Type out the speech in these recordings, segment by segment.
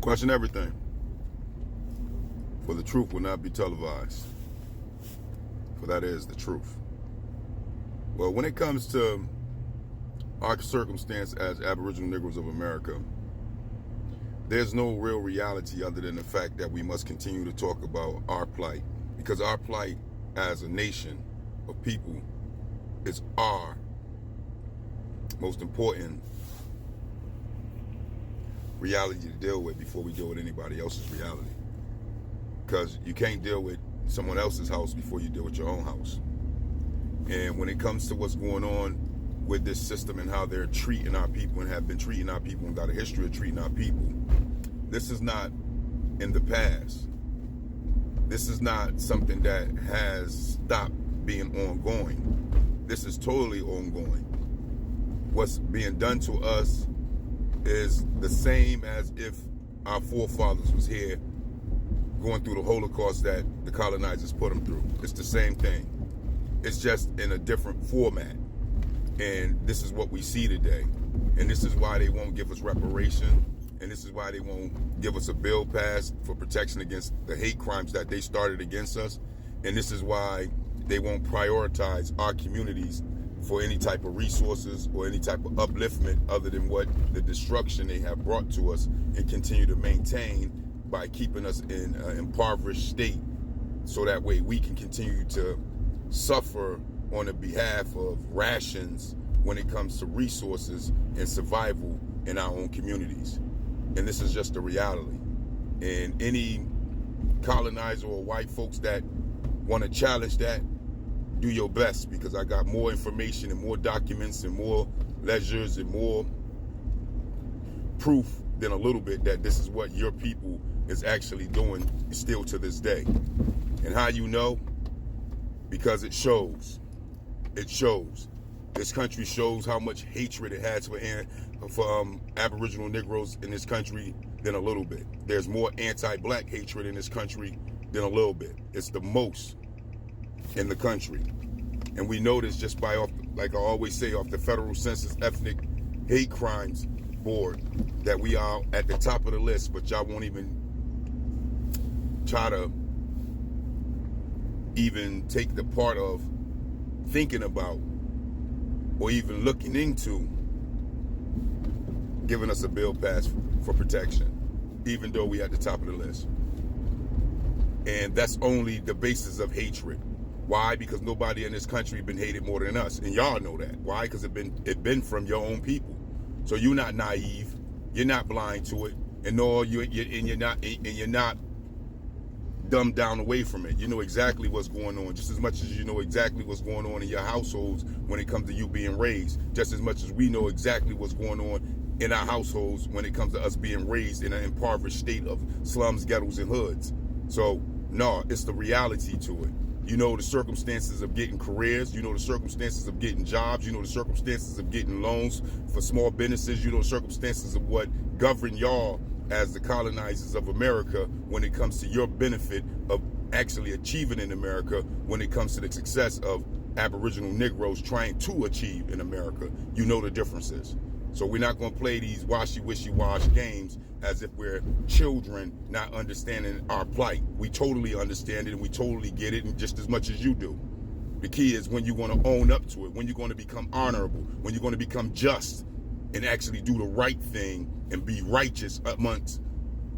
Question everything, for the truth will not be televised, for that is the truth. Well, when it comes to our circumstance as Aboriginal Negroes of America, there's no real reality other than the fact that we must continue to talk about our plight, because our plight as a nation of people is our most important reality to deal with before we deal with anybody else's reality. Because you can't deal with someone else's house before you deal with your own house. And when it comes to what's going on with this system and how they're treating our people and have been treating our people and got a history of treating our people, this is not in the past. This is not something that has stopped being ongoing. This is totally ongoing. What's being done to us is the same as if our forefathers was here going through the Holocaust that the colonizers put them through. It's the same thing. It's just in a different format. And this is what we see today. And this is why they won't give us reparation. And this is why they won't give us a bill passed for protection against the hate crimes that they started against us. And this is why they won't prioritize our communities for any type of resources or any type of upliftment other than what the destruction they have brought to us and continue to maintain by keeping us in an impoverished state, so that way we can continue to suffer on the behalf of rations when it comes to resources and survival in our own communities. And this is just the reality. And any colonizer or white folks that want to challenge that, do your best, because I got more information and more documents and more ledgers and more proof than a little bit that this is what your people is actually doing still to this day. And how you know? Because it shows. It shows. This country shows how much hatred it has for Aboriginal Negroes in this country than a little bit. There's more anti-black hatred in this country than a little bit. It's the most in the country. And we know this just by, like I always say, off the Federal Census Ethnic Hate Crimes Board, that we are at the top of the list, but y'all won't even try to even take the part of thinking about or even looking into giving us a bill passed for protection, even though we at the top of the list. And that's only the basis of hatred. Why? Because nobody in this country been hated more than us, and y'all know that. Why? Because it been from your own people. So you're not naive, you're not blind to it, and you're not dumbed down away from it. You know exactly what's going on, just as much as you know exactly what's going on in your households when it comes to you being raised, just as much as we know exactly what's going on in our households when it comes to us being raised in an impoverished state of slums, ghettos, and hoods. So no, it's the reality to it. You know the circumstances of getting careers. You know the circumstances of getting jobs. You know the circumstances of getting loans for small businesses. You know the circumstances of what govern y'all as the colonizers of America when it comes to your benefit of actually achieving in America, when it comes to the success of Aboriginal Negroes trying to achieve in America. You know the differences. So we're not going to play these wishy-washy games as if we're children not understanding our plight. We totally understand it and we totally get it, and just as much as you do. The key is when you're going to own up to it, when you're going to become honorable, when you're going to become just and actually do the right thing and be righteous amongst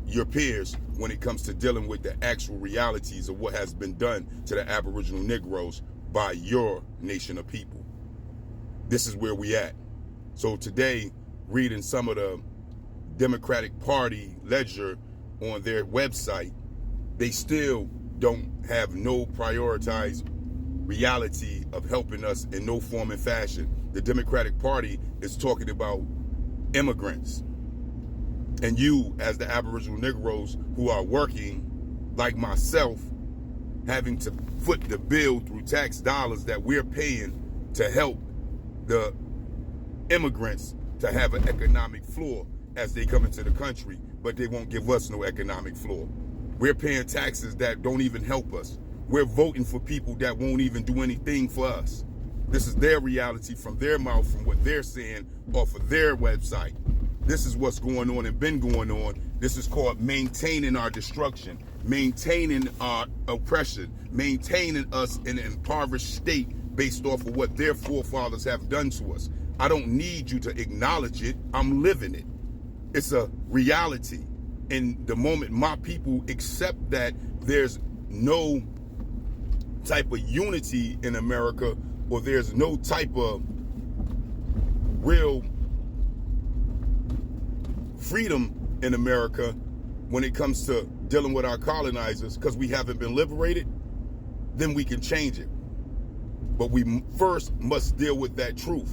your peers when it comes to dealing with the actual realities of what has been done to the Aboriginal Negroes by your nation of people. This is where we at. So today, reading some of the Democratic Party ledger on their website, they still don't have no prioritized reality of helping us in no form and fashion. The Democratic Party is talking about immigrants. And you, as the Aboriginal Negroes who are working, like myself, having to foot the bill through tax dollars that we're paying to help the immigrants to have an economic floor as they come into the country, but they won't give us no economic floor. We're paying taxes that don't even help us. We're voting for people that won't even do anything for us. This is their reality from their mouth, from what they're saying off of their website. This is what's going on and been going on. This is called maintaining our destruction, maintaining our oppression, maintaining us in an impoverished state based off of what their forefathers have done to us. I don't need you to acknowledge it. I'm living it. It's a reality. And the moment my people accept that there's no type of unity in America, or there's no type of real freedom in America when it comes to dealing with our colonizers, because we haven't been liberated, then we can change it. But we first must deal with that truth.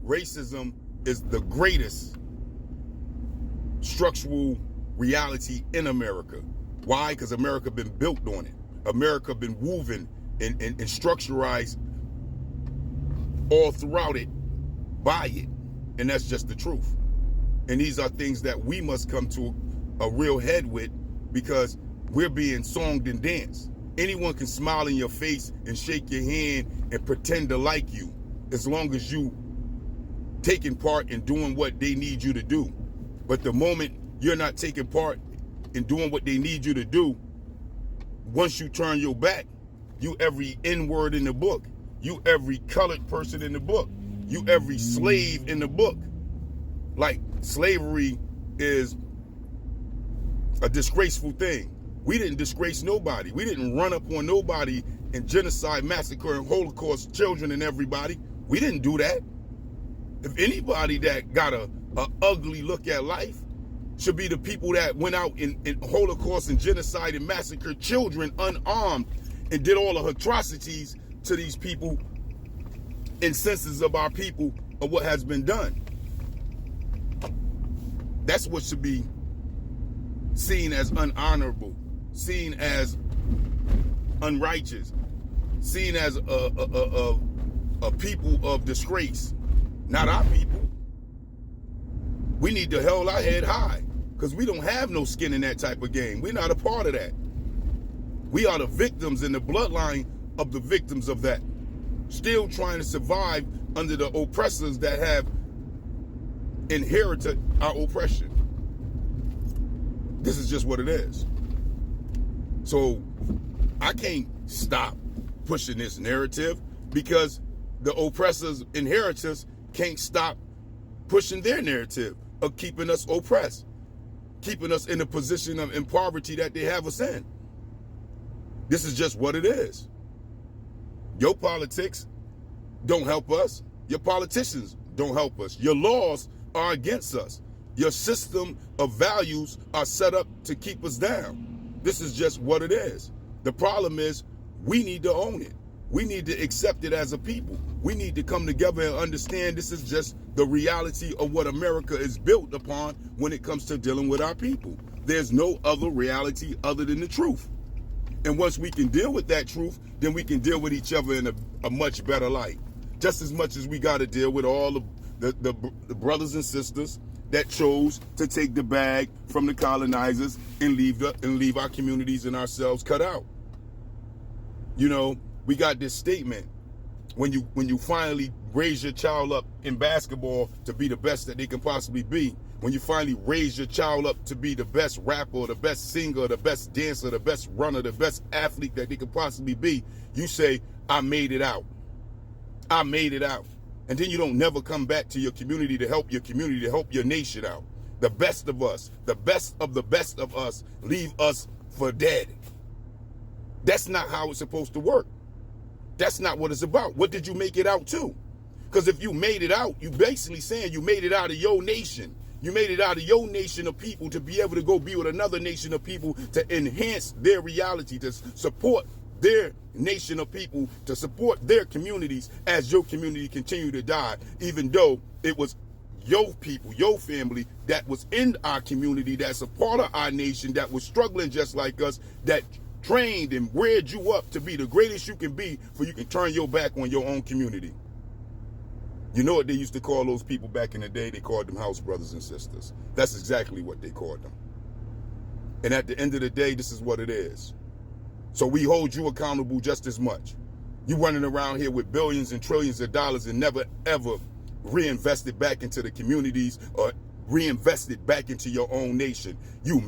Racism is the greatest structural reality in America. Why? Because America been built on it. America been woven and structurized all throughout it by it. And that's just the truth. And these are things that we must come to a real head with, because we're being songed and danced. Anyone can smile in your face and shake your hand and pretend to like you, as long as you taking part in doing what they need you to do. But the moment you're not taking part in doing what they need you to do, once you turn your back, you every N-word in the book, you every colored person in the book, you every slave in the book. Like, slavery is a disgraceful thing. We didn't disgrace nobody. We didn't run up on nobody and genocide, massacre, and Holocaust children and everybody. We didn't do that. If anybody that got a ugly look at life should be the people that went out in Holocaust and genocide and massacred children unarmed and did all the atrocities to these people in senses of our people of what has been done. That's what should be seen as unhonorable, seen as unrighteous, seen as a people of disgrace, not our people. We need to hold our head high, because we don't have no skin in that type of game. We're not a part of that. We are the victims and the bloodline of the victims of that, still trying to survive under the oppressors that have inherited our oppression. This is just what it is. So I can't stop pushing this narrative, because the oppressors' inheritors can't stop pushing their narrative of keeping us oppressed, keeping us in a position of in poverty that they have us in. This is just what it is. Your politics don't help us. Your politicians don't help us. Your laws are against us. Your system of values are set up to keep us down. This is just what it is. The problem is we need to own it. We need to accept it as a people. We need to come together and understand this is just the reality of what America is built upon when it comes to dealing with our people. There's no other reality other than the truth. And once we can deal with that truth, then we can deal with each other in a much better light. Just as much as we got to deal with all the brothers and sisters that chose to take the bag from the colonizers and leave our communities and ourselves cut out. You know, we got this statement: when you finally raise your child up in basketball to be the best that they can possibly be, when you finally raise your child up to be the best rapper, the best singer, the best dancer, the best runner, the best athlete that they could possibly be, you say, I made it out. I made it out. And then you don't never come back to your community to help your community, to help your nation out. The best of us, the best of us, leave us for dead. That's not how it's supposed to work. That's not what it's about. What did you make it out to? Because if you made it out, you basically saying you made it out of your nation. You made it out of your nation of people to be able to go be with another nation of people to enhance their reality, to support their nation of people, to support their communities as your community continue to die, even though it was your people, your family that was in our community, that's a part of our nation, that was struggling just like us, that trained and reared you up to be the greatest you can be, for you can turn your back on your own community. You know what they used to call those people back in the day? They called them house brothers and sisters. That's exactly what they called them. And at the end of the day, this is what it is. So we hold you accountable just as much. You running around here with billions and trillions of dollars and never ever reinvested back into the communities or reinvest it back into your own nation. You